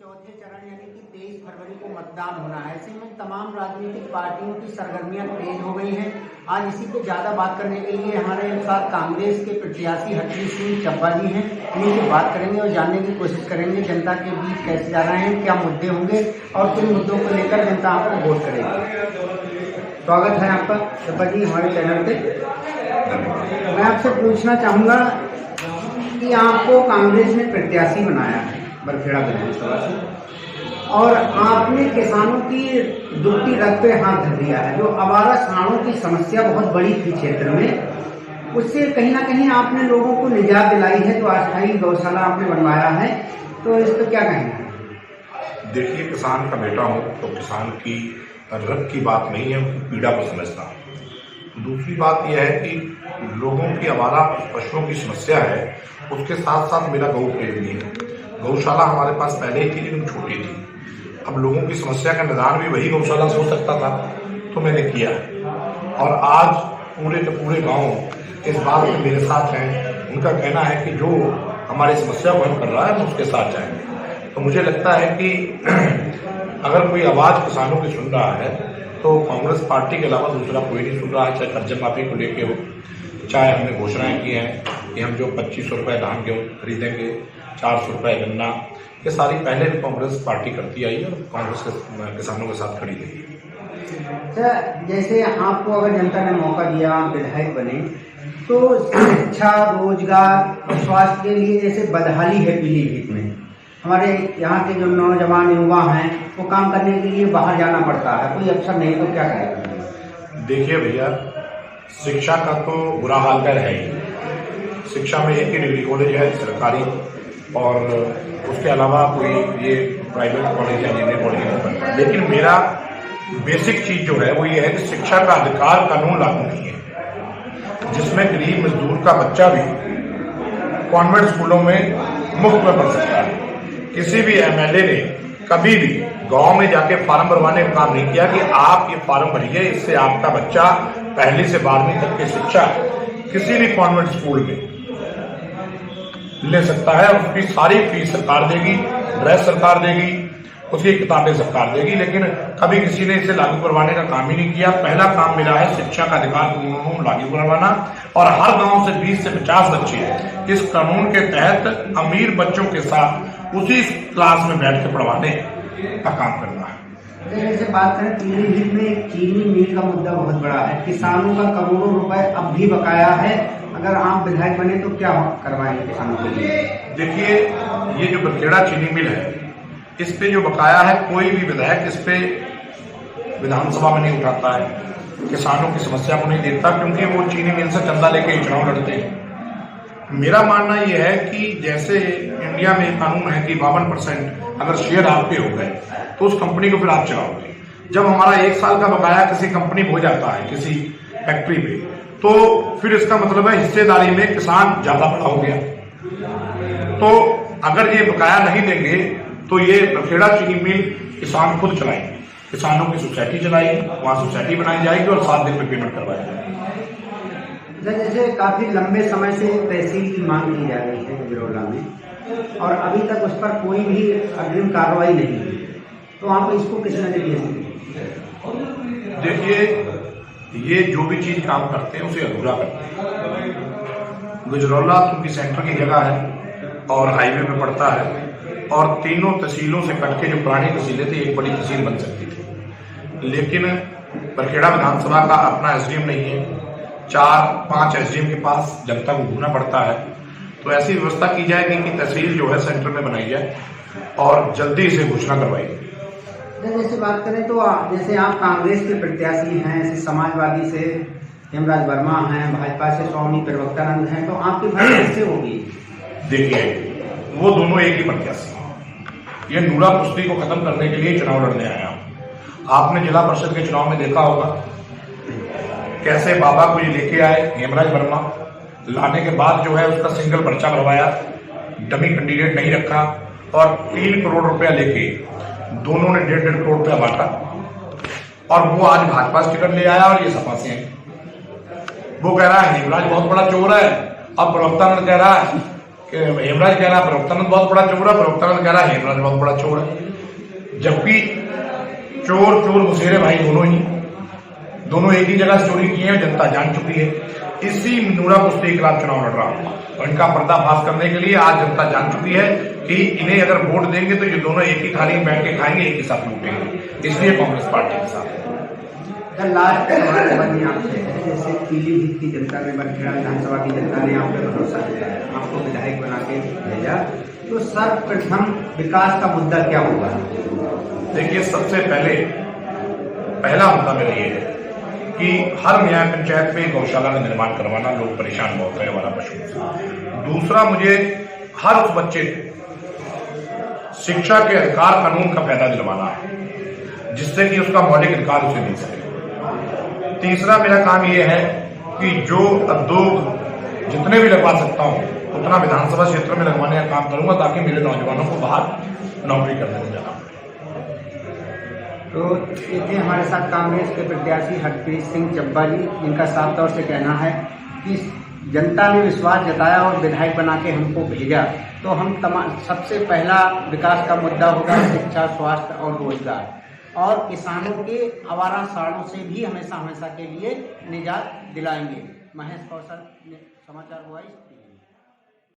चौथे चरण यानी कि 23 फरवरी को मतदान होना है। ऐसे में तमाम राजनीतिक पार्टियों की सरगर्मियां तेज हो गई हैं। आज इसी पे ज्यादा बात करने के लिए हमारे साथ कांग्रेस के प्रत्याशी हरप्रीत सिंह चब्बा जी हैं। इन्हीं से बात करेंगे और जानने की कोशिश करेंगे जनता के बीच कैसे जा रहे हैं, क्या मुद्दे होंगे और किन मुद्दों को लेकर जनता आपको वोट करेगी। स्वागत है आपका चब्बा जी हमारे चैनल पे। मैं आपसे पूछना चाहूँगा कि आपको कांग्रेस ने प्रत्याशी बनाया है बरखेड़ा विधानसभा से और आपने किसानों की दुखती रग पे हाथ धर दिया है। जो आवारा सांडों की समस्या बहुत बड़ी थी क्षेत्र में, उससे कहीं ना कहीं आपने लोगों को निजात दिलाई है। तो अस्थायी गौशाला आपने बनवाया है, तो इस पर क्या कहेंगे? देखिए, किसान का बेटा हूँ तो किसान की रग की बात नहीं है, उनकी पीड़ा को समझता हूँ। दूसरी बात यह है कि लोगों की आवारा पशुओं की समस्या है, उसके साथ साथ मेरा गौ प्रेम भी है। गौशाला हमारे पास पहले ही थी लेकिन छोटी थी। अब लोगों की समस्या का निदान भी वही गौशाला से हो सकता था, तो मैंने किया है। और आज पूरे के पूरे गांव इस बात में मेरे साथ हैं। उनका कहना है कि जो हमारी समस्या को हल कर रहा है हम उसके साथ जाएंगे। तो मुझे लगता है कि अगर कोई आवाज किसानों की सुन रहा है तो कांग्रेस पार्टी के अलावा दूसरा कोई नहीं सुन रहा है। चाहे कर्ज माफी को लेके हो, चाहे हमने घोषणाएं की हैं कि हम जो 2500 रुपये धान गेहूँ खरीदेंगे, 400 रुपये गन्ना, ये सारी पहले भी कांग्रेस पार्टी करती आई है और कांग्रेस के किसानों के साथ खड़ी रही है। सर, जैसे आपको अगर जनता ने मौका दिया, आप विधायक बने, तो शिक्षा, रोजगार और स्वास्थ्य के लिए जैसे बदहाली है पीलीभीत में, हमारे यहाँ के जो नौजवान युवा हैं वो काम करने के लिए बाहर जाना पड़ता है, कोई अवसर नहीं, तो क्या करेंगे? देखिए भैया, शिक्षा का तो बुरा हाल कर है ही। शिक्षा में एक ही डिग्री कॉलेज है सरकारी, और उसके अलावा कोई ये प्राइवेट कॉलेज या इंजीनियरिंग कॉलेज नहीं बनता। लेकिन मेरा बेसिक चीज जो है वो ये है कि शिक्षा का अधिकार कानून लागू नहीं है, जिसमें गरीब मजदूर का बच्चा भी कॉन्वेंट स्कूलों में मुफ्त में पढ़ सकता है। किसी भी एमएलए ने कभी भी गांव में जाके फार्म भरवाने का काम नहीं किया कि आप ये फार्म भरिए, इससे आपका बच्चा 1ली से 12वीं तक की शिक्षा किसी भी कॉन्वेंट स्कूल में ले सकता है। उसकी सारी फीस सरकार देगी, ड्रेस सरकार देगी, उसकी किताबें सरकार देगी। लेकिन कभी किसी ने इसे लागू करवाने का काम ही नहीं किया। पहला काम मेरा है शिक्षा का अधिकार कानून लागू करवाना, और हर गांव से 20 से 50 बच्चे इस कानून के तहत अमीर बच्चों के साथ उसी क्लास में बैठ के पढ़वाने का काम करना है। जैसे बात करें, पीलीभीत में एक चीनी मिल का मुद्दा बहुत बड़ा है, किसानों का करोड़ों रुपए अब भी बकाया है। अगर आप विधायक बने तो क्या करवाएंगे किसानों के लिए? देखिए, ये जो बरखेड़ा चीनी मिल है, इस पे जो बकाया है, कोई भी विधायक इस पे विधानसभा में नहीं उठाता है, किसानों की समस्या को नहीं देखता, क्योंकि वो चीनी मिल से चंदा लेके चुनाव लड़ते हैं। मेरा मानना यह है कि जैसे इंडिया में कानून है कि 52% अगर शेयर आपके हो गए तो उस कंपनी को फिर आप चलाओगे। जब हमारा 1 साल का बकाया किसी कंपनी में हो जाता है, किसी फैक्ट्री में, तो फिर इसका मतलब है हिस्सेदारी में किसान ज्यादा बड़ा हो गया। तो अगर ये बकाया नहीं देंगे तो ये बरखेड़ा चीनी मिल किसान खुद चलाएंगे, किसानों की सोसाइटी चलाएगी, वहां सोसाइटी बनाई जाएगी और 7 दिन में पेमेंट करवाई जाएगी। जैसे काफी लंबे समय से तहसील की मांग की जा रही है बिरौला में, और अभी तक उस पर कोई भी अग्रिम कार्रवाई नहीं हुई, तो आप इसको किस नजरिए से? देखिए, ये जो भी चीज काम करते हैं उसे अधूरा करते हैं। गुजरौला क्योंकि सेंटर की जगह है और हाईवे पे पड़ता है, और तीनों तहसीलों से कट के जो पुरानी तहसीलें थी एक बड़ी तहसील बन सकती थी। लेकिन बरखेड़ा विधानसभा का अपना एसडीएम नहीं है, 4-5 एसडीएम के पास जनता को घूमना पड़ता है। तो ऐसी व्यवस्था की जाएगी कि तहसील जो है सेंटर में बनाई जाए और जल्दी इसे घोषणा करवाई जाए। जैसे बात करें तो जैसे आप कांग्रेस के प्रत्याशी हैं, ऐसे समाजवादी से हेमराज वर्मा हैं, भाजपा से स्वामी प्रवक्तानंद हैं, तो आपकी भाई कैसे होगी? देखिए, वो दोनों एक ही प्रत्याशी हैं। ये नूरा कुश्ती को खत्म करने के लिए चुनाव लड़ने आया हूं। आपने जिला परिषद के चुनाव में देखा होगा कैसे बाबा को ये लेके आए हेमराज वर्मा, लाने के बाद जो है उसका सिंगल पर्चा भरवाया, डमी कैंडिडेट नहीं रखा, और 3 करोड़ रुपया लेके दोनों ने 1.5 करोड़ रुपया बांटा, और वो आज भाजपा से टिकट ले आया और ये सपा से है। वो कह रहा है हेमराज बहुत बड़ा चोर है, अब प्रवक्तानंद कह रहा है कि हेमराज कह रहा प्रवक्तानंद बहुत बड़ा चोर है, प्रवक्तानंद कह रहा हेमराज बहुत बड़ा चोर है, जबकि चोर चोर मुसेरे भाई दोनों एक ही जगह से चोरी किए हैं, जनता जान चुकी है। इसी नूरा कुश्ती के खिलाफ चुनाव लड़ रहा और इनका पर्दाफाश करने के लिए आज जनता जान चुकी है कि इन्हें अगर वोट देंगे तो ये दोनों एक ही थाली में बैठ के खाएंगे, एक ही साथ लूटेंगे, इसलिए कांग्रेस पार्टी के साथ है। लास्ट सवाल बनी आपसे, जैसे पीलीभीत की जनता ने, बरखेड़ा विधानसभा की जनता ने आप पे भरोसा दिया, आपको विधायक बना के भेजा, तो सर्वप्रथम विकास का मुद्दा क्या होगा? देखिए, सबसे पहला मुद्दा मेरा ये है कि हर न्याय पंचायत में गौशाला का निर्माण करवाना, लोग परेशान बहुत है हमारा पशुओं से। दूसरा, मुझे हर उस बच्चे को शिक्षा के अधिकार कानून का फायदा दिलवाना है जिससे कि उसका मौलिक अधिकार उसे मिल सके। तीसरा, मेरा काम यह है कि जो उद्योग जितने भी लगवा सकता हूं उतना विधानसभा क्षेत्र में लगवाने का काम करूंगा ताकि मेरे नौजवानों को बाहर नौकरी करने को जाना। तो ये थे हमारे साथ कांग्रेस के प्रत्याशी हरप्रीत सिंह चब्बा जी, जिनका साफ तौर से कहना है कि जनता ने विश्वास जताया और विधायक बना के हमको भेजा, तो हम सबसे पहला विकास का मुद्दा होगा शिक्षा, स्वास्थ्य और रोजगार, और किसानों के आवारा साड़ों से भी हमेशा के लिए निजात दिलाएंगे। महेश कौशल, समाचार वॉइस।